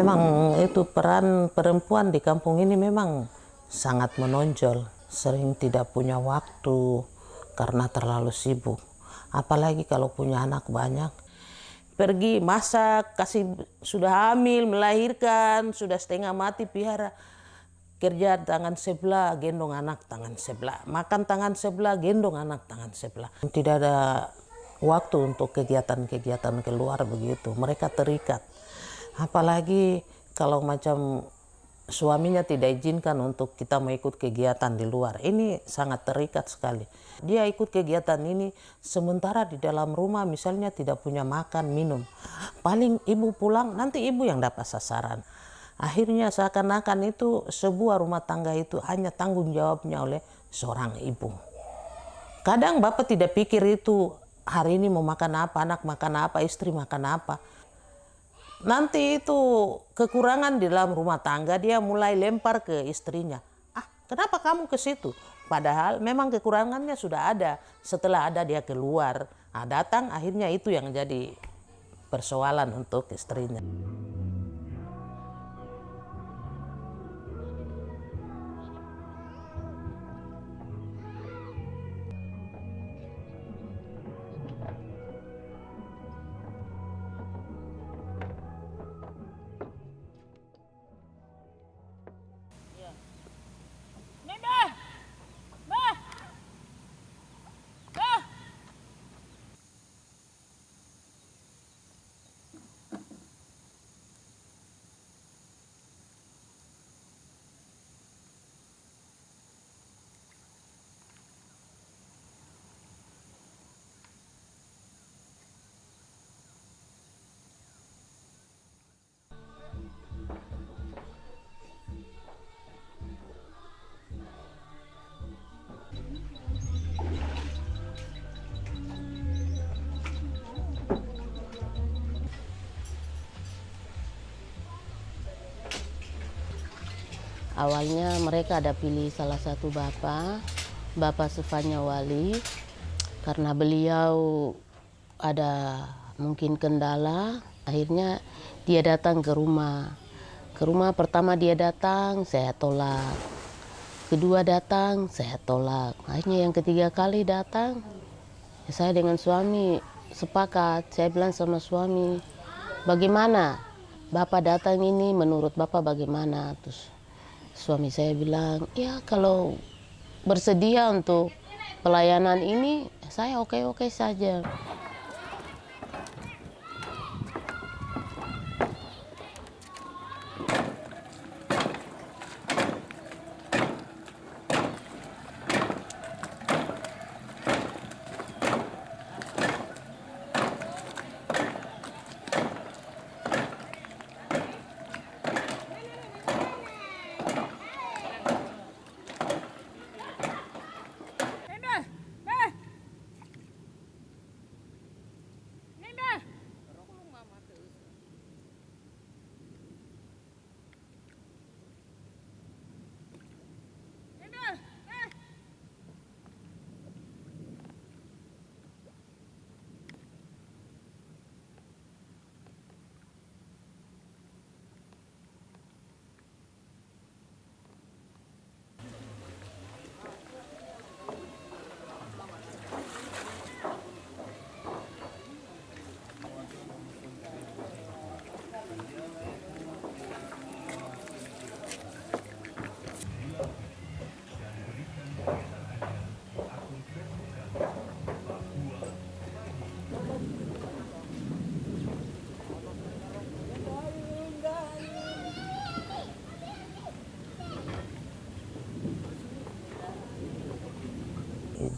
Memang itu peran perempuan di kampung ini memang sangat menonjol. Sering tidak punya waktu karena terlalu sibuk. Apalagi kalau punya anak banyak. Pergi masak, kasih sudah hamil, melahirkan, sudah setengah mati piara. Kerja tangan sebelah, gendong anak tangan sebelah. Makan tangan sebelah, gendong anak tangan sebelah. Tidak ada waktu untuk kegiatan-kegiatan keluar begitu. Mereka terikat. Apalagi kalau macam suaminya tidak izinkan untuk kita mengikut kegiatan di luar. Ini sangat terikat sekali. Dia ikut kegiatan ini sementara di dalam rumah misalnya tidak punya makan, minum. Paling ibu pulang, nanti ibu yang dapat sasaran. Akhirnya seakan-akan itu sebuah rumah tangga itu hanya tanggung jawabnya oleh seorang ibu. Kadang bapak tidak pikir itu hari ini mau makan apa, anak makan apa, istri makan apa. Nanti itu kekurangan di dalam rumah tangga dia mulai lempar ke istrinya. Ah, kenapa kamu ke situ? Padahal memang kekurangannya sudah ada. Setelah ada dia keluar, datang akhirnya itu yang jadi persoalan untuk istrinya. Awalnya mereka ada pilih salah satu Bapak Sufanya Wali, karena beliau ada mungkin kendala, akhirnya dia datang ke rumah. Ke rumah pertama dia datang, saya tolak. Kedua datang, saya tolak. Akhirnya yang ketiga kali datang, saya dengan suami sepakat. Saya bilang sama suami, bagaimana Bapak datang ini menurut Bapak bagaimana? Terus suami saya bilang, ya kalau bersedia untuk pelayanan ini, saya oke-oke saja.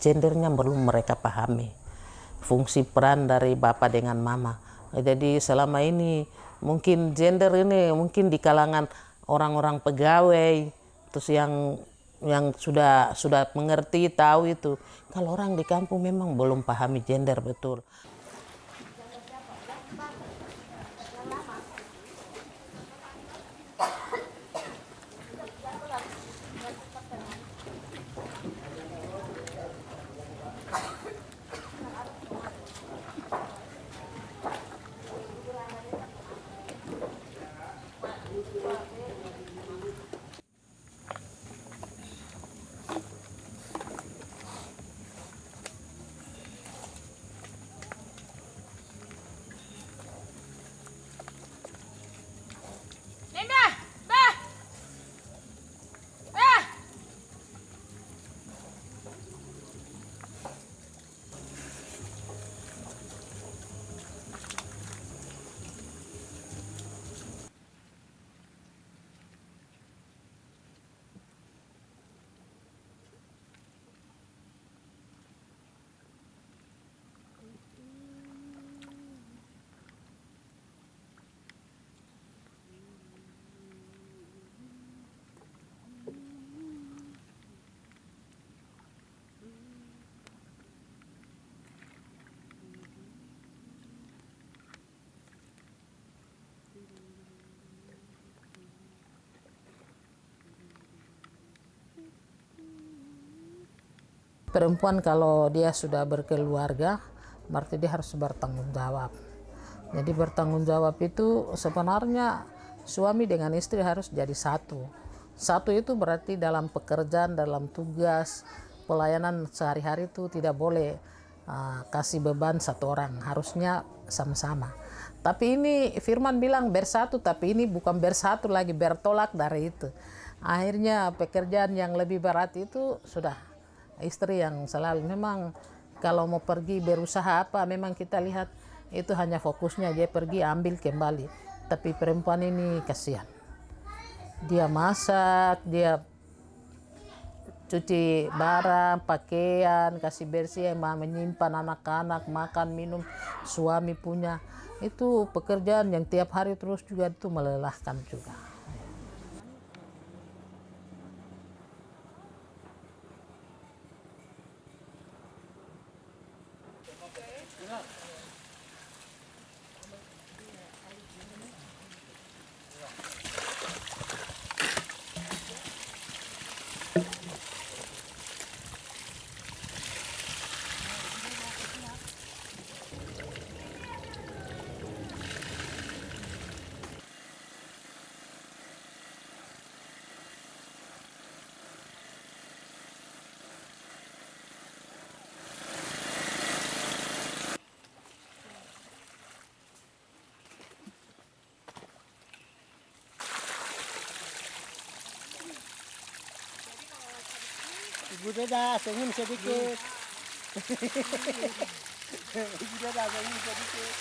Gendernya belum mereka pahami, fungsi peran dari bapak dengan mama. Jadi selama ini mungkin gender ini mungkin di kalangan orang-orang pegawai, terus yang sudah mengerti tahu itu. Kalau orang di kampung memang belum pahami gender betul. Perempuan kalau dia sudah berkeluarga, berarti dia harus bertanggung jawab. Jadi bertanggung jawab itu sebenarnya suami dengan istri harus jadi satu. Satu itu berarti dalam pekerjaan, dalam tugas, pelayanan sehari-hari itu tidak boleh kasih beban satu orang, harusnya sama-sama. Tapi ini Firman bilang bersatu, tapi ini bukan bersatu lagi, bertolak dari itu. Akhirnya pekerjaan yang lebih berat itu sudah istri yang selalu, memang kalau mau pergi berusaha apa, memang kita lihat itu hanya fokusnya dia pergi ambil kembali. Tapi perempuan ini kasihan, dia masak, dia cuci barang, pakaian, kasih bersih, menyimpan anak-anak, makan, minum, suami punya. Itu pekerjaan yang tiap hari terus juga itu melelahkan juga. Ibu Deda senyum sedikit. Ibu Deda senyum sedikit.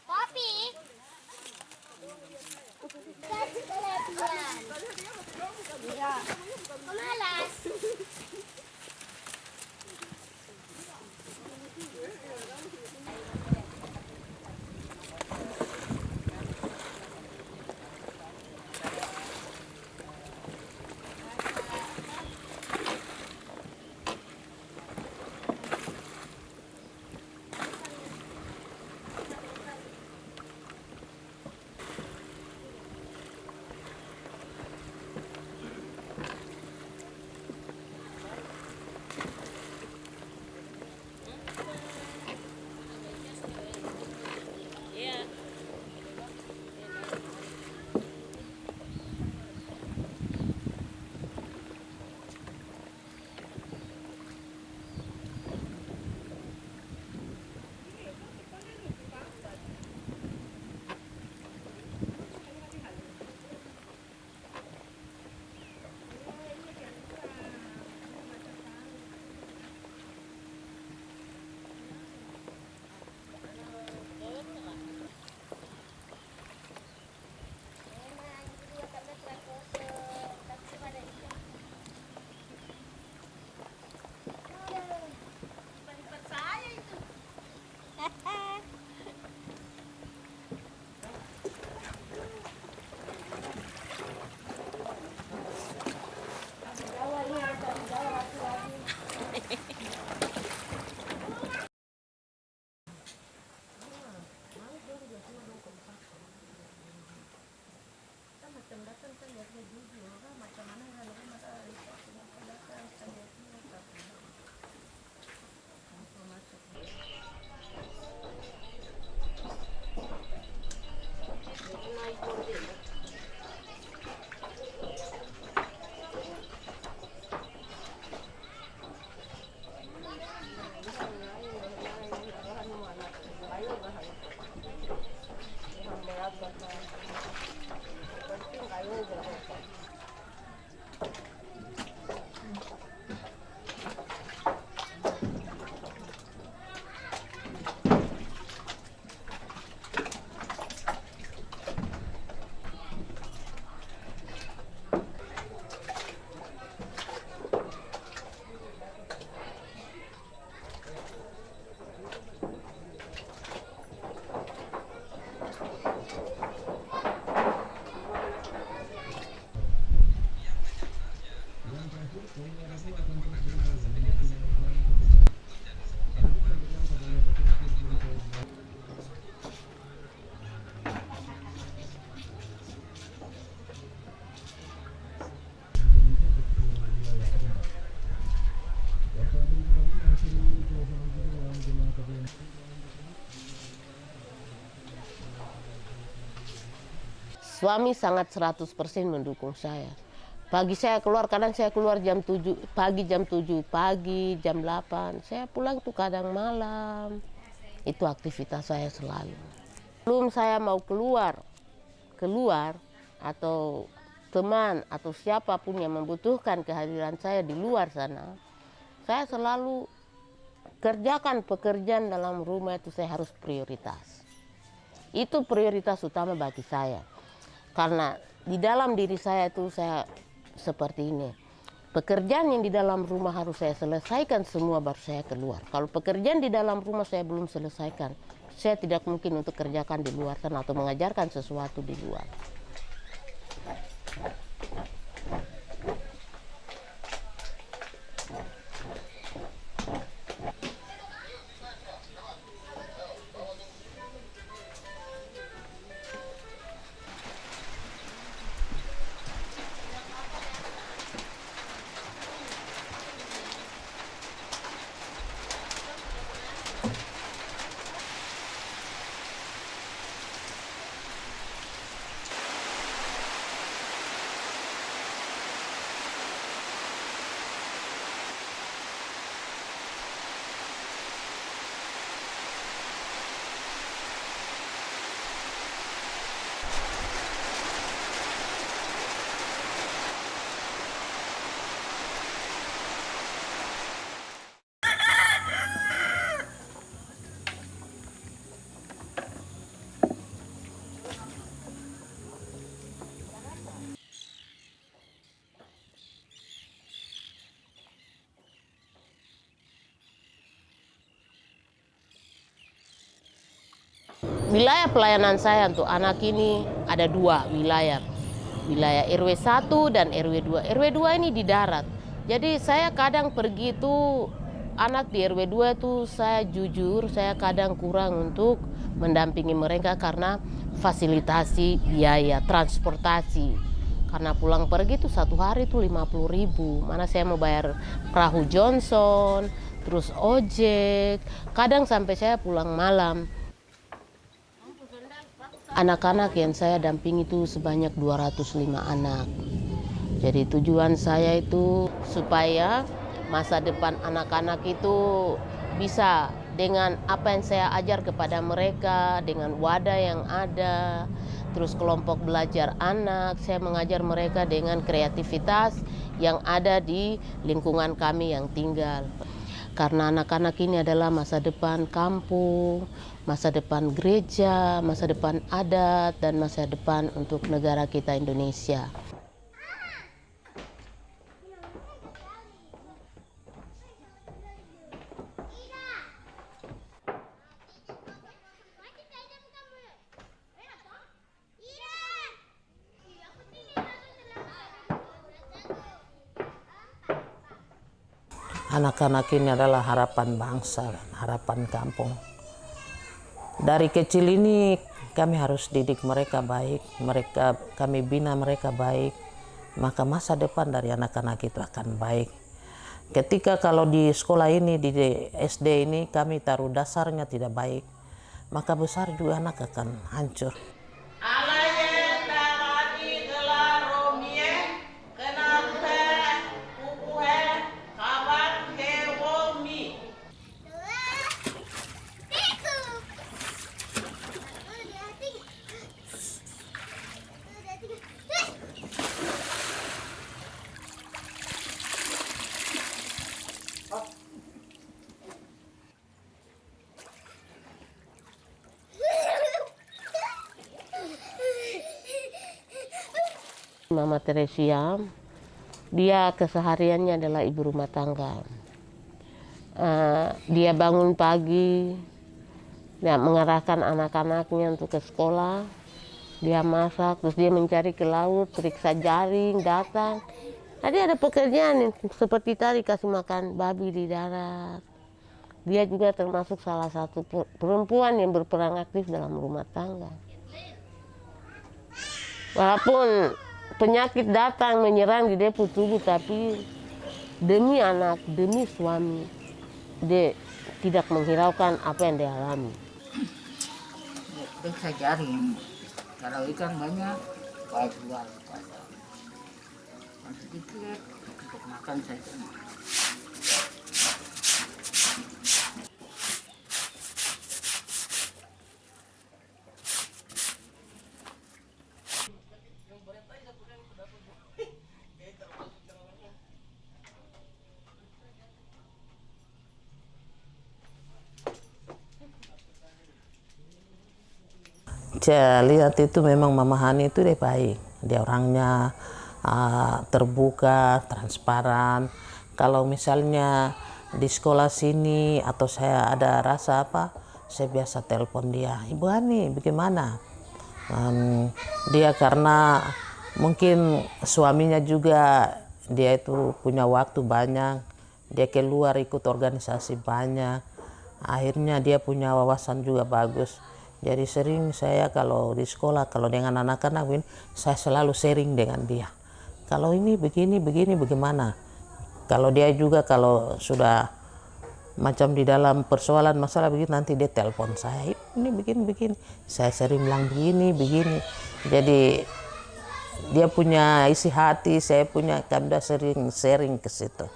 Kopi. Kasih kelebihan. Iya. Malas. Suami sangat 100% mendukung saya. Pagi saya keluar, kadang saya keluar jam 7 pagi, jam 7 pagi, jam 8. Saya pulang tuh kadang malam. Itu aktivitas saya selalu. Belum saya mau keluar atau teman atau siapapun yang membutuhkan kehadiran saya di luar sana, saya selalu kerjakan pekerjaan dalam rumah itu saya harus prioritas. Itu prioritas utama bagi saya. Karena di dalam diri saya itu saya seperti ini. Pekerjaan yang di dalam rumah harus saya selesaikan semua baru saya keluar. Kalau pekerjaan di dalam rumah saya belum selesaikan, saya tidak mungkin untuk kerjakan di luar sana atau mengajarkan sesuatu di luar. Wilayah pelayanan saya untuk anak ini ada 2 wilayah. Wilayah RW 1 dan RW 2. RW 2 ini di darat. Jadi saya kadang pergi itu, anak di RW 2 itu saya jujur, saya kadang kurang untuk mendampingi mereka karena fasilitasi biaya, transportasi. Karena pulang pergi itu 1 hari itu 50.000. Mana saya mau bayar perahu Johnson, terus ojek, kadang sampai saya pulang malam. Anak-anak yang saya dampingi itu sebanyak 205 anak. Jadi tujuan saya itu supaya masa depan anak-anak itu bisa dengan apa yang saya ajar kepada mereka, dengan wadah yang ada, terus kelompok belajar anak, saya mengajar mereka dengan kreativitas yang ada di lingkungan kami yang tinggal. Karena anak-anak ini adalah masa depan kampung, masa depan gereja, masa depan adat, dan masa depan untuk negara kita Indonesia. Anak-anak ini adalah harapan bangsa, harapan kampung. Dari kecil ini kami harus didik mereka baik, kami bina mereka baik, maka masa depan dari anak-anak itu akan baik. Ketika kalau di sekolah ini, di SD ini kami taruh dasarnya tidak baik, maka besar juga anak akan hancur. Mama Teresia, dia kesehariannya adalah ibu rumah tangga. Dia bangun pagi, dia mengarahkan anak-anaknya untuk ke sekolah, dia masak, terus dia mencari ke laut, periksa jaring, datang. Tadi ada pekerjaan seperti tadi kasih makan babi di darat. Dia juga termasuk salah satu perempuan yang berperan aktif dalam rumah tangga. Walaupun penyakit datang menyerang di dia tubuh, tapi demi anak, demi suami, dia tidak menghiraukan apa yang dia alami. Dia saya cari, kalau ikan banyak, saya jual ke pasar. Kalau sedikit, untuk makan saja. Saya lihat itu memang Mama Hani itu dia baik. Dia orangnya terbuka, transparan. Kalau misalnya di sekolah sini atau saya ada rasa apa, saya biasa telepon dia. Ibu Hani, bagaimana? Dia karena mungkin suaminya juga dia itu punya waktu banyak. Dia keluar ikut organisasi banyak. Akhirnya dia punya wawasan juga bagus. Jadi sering saya kalau di sekolah, kalau dengan anak-anak ini, saya selalu sharing dengan dia. Kalau ini begini, bagaimana? Kalau dia juga kalau sudah macam di dalam persoalan masalah begini, nanti dia telepon saya, ini begini. Saya sering bilang begini. Jadi dia punya isi hati, saya punya, kami udah sering sharing ke situ.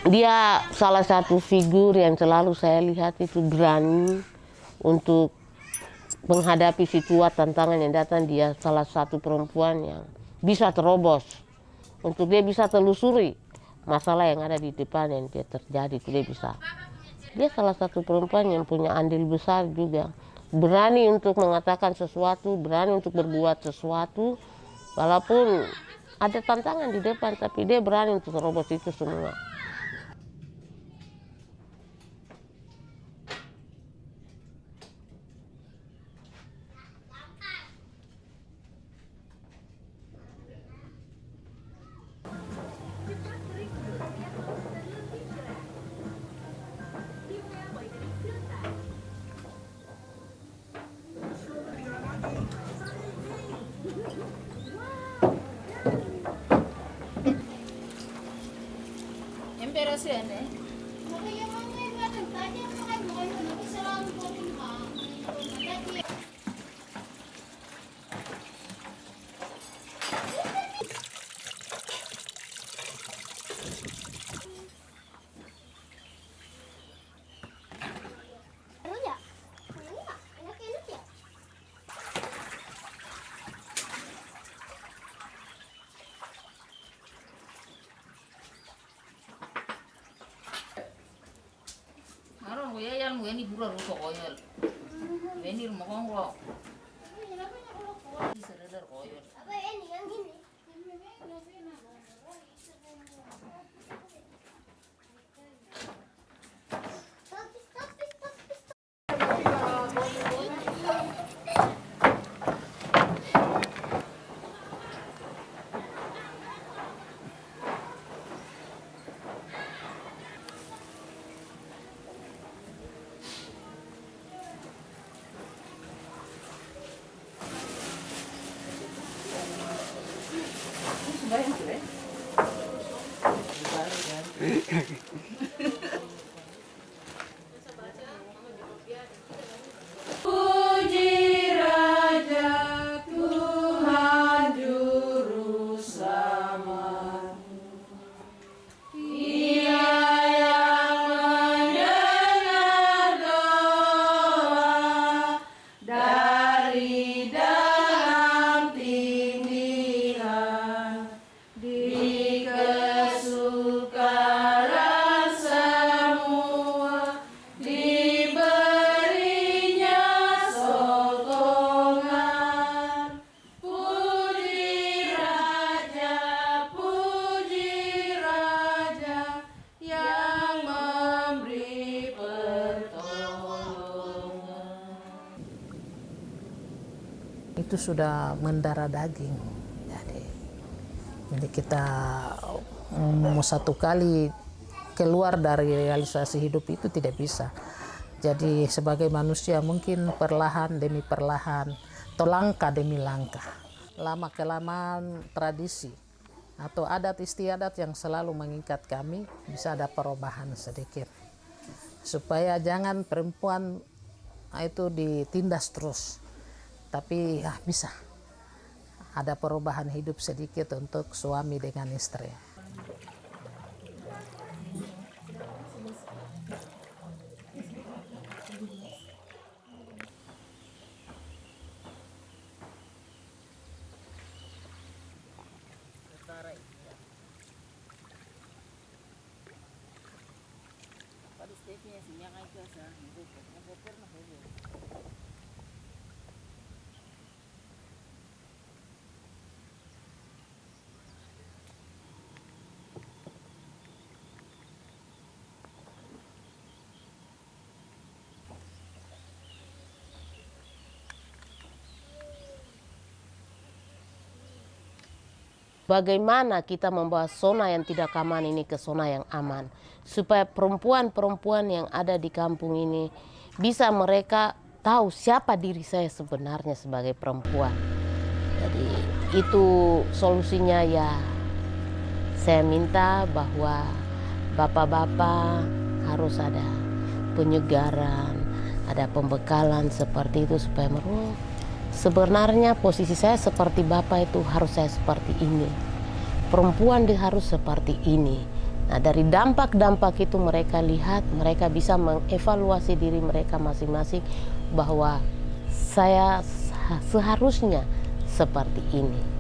Dia salah satu figur yang selalu saya lihat itu berani untuk menghadapi situasi tantangan yang datang. Dia salah satu perempuan yang bisa terobos, untuk dia bisa telusuri masalah yang ada di depan yang dia terjadi, itu dia bisa. Dia salah satu perempuan yang punya andil besar juga, berani untuk mengatakan sesuatu, berani untuk berbuat sesuatu, walaupun ada tantangan di depan, tapi dia berani untuk terobos itu semua. Ini buruk rusuk koyol. Ini rumah kongro. Sedar koyol. Apa ini yang gini? Itu sudah mendarah daging. Jadi kita satu kali keluar dari realisasi hidup itu tidak bisa. Jadi sebagai manusia mungkin perlahan demi perlahan, atau langkah demi langkah, lama-kelamaan tradisi atau adat istiadat yang selalu mengikat kami bisa ada perubahan sedikit. Supaya jangan perempuan itu ditindas terus, tapi bisa ada perubahan hidup sedikit untuk suami dengan istri. Bagaimana kita membawa zona yang tidak aman ini ke zona yang aman, supaya perempuan-perempuan yang ada di kampung ini bisa mereka tahu siapa diri saya sebenarnya sebagai perempuan. Jadi itu solusinya ya, saya minta bahwa bapak-bapak harus ada penyegaran, ada pembekalan seperti itu supaya sebenarnya posisi saya seperti bapak itu harus saya seperti ini. Perempuan harus seperti ini. Nah, dari dampak-dampak itu mereka lihat, mereka bisa mengevaluasi diri mereka masing-masing bahwa saya seharusnya seperti ini.